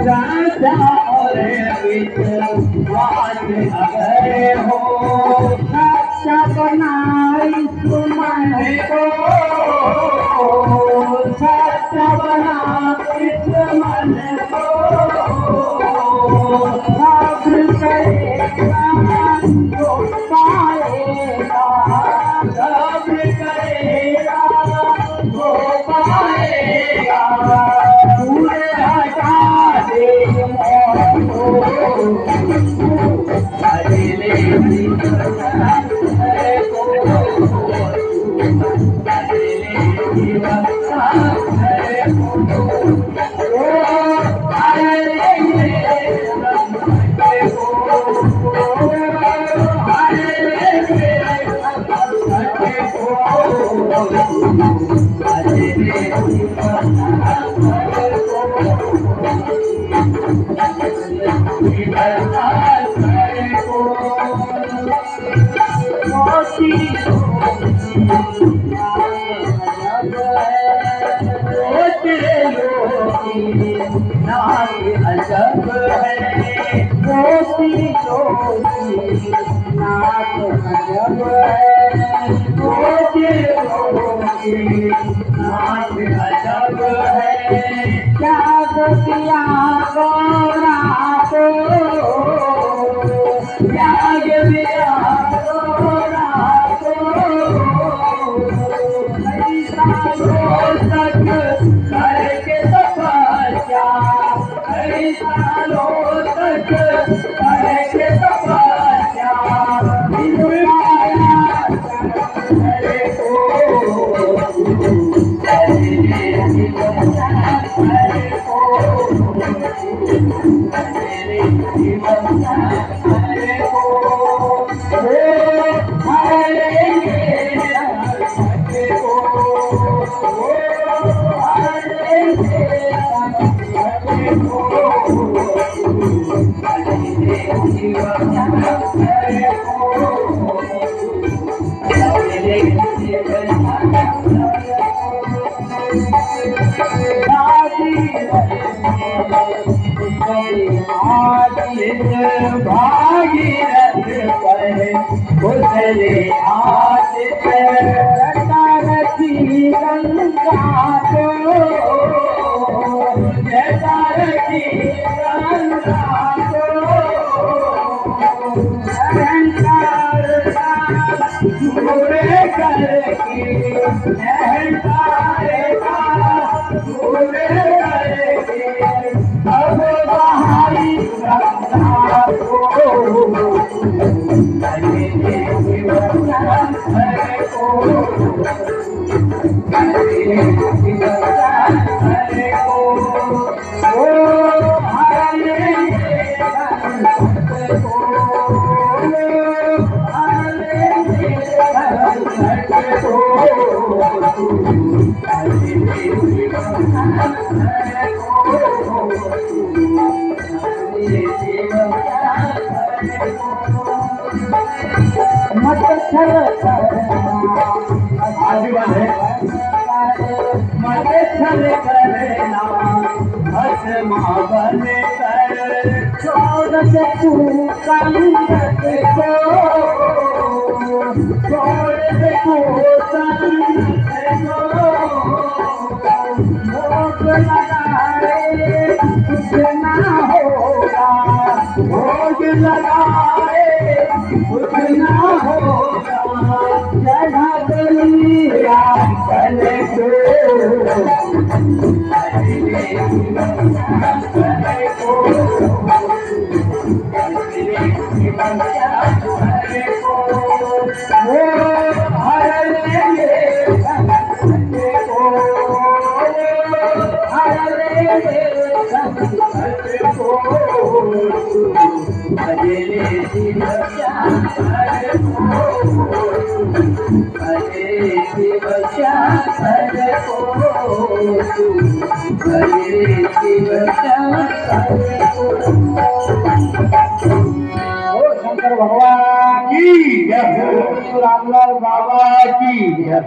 राजा और विद्वान अगर हो सच्चा बनाई तुमन को सच्चा बना तुमन को सब्र करेगा तो पाएगा सब्र करेगा तो पाएगा पूरे हटा दे अजब है दोस्ती दोस्ती नाथ अजब है दोस्ती दोस्ती नाथ अजब है त्याग दिया गौरा को त्याग दिया गौरा को ऐसा लो तक करके तपस्या ऐसा लो तक करके तपस्या भागीरथ पर उतरे आदित्य रखी गंगा को रखी गंगा को अहंकार पूरे करके अहंकार पूरे करके अब बहारी गंगा को मत छल करना भस्मा बन कर छोड़ दे तू संगत को छोड़ दे तू संगत को भोग लगाए कुछ ना होगा भोग लगाए कुछ ना होगा जगा दिया चले शंकर भगवान की की जय, रामलाल बाबा की जय।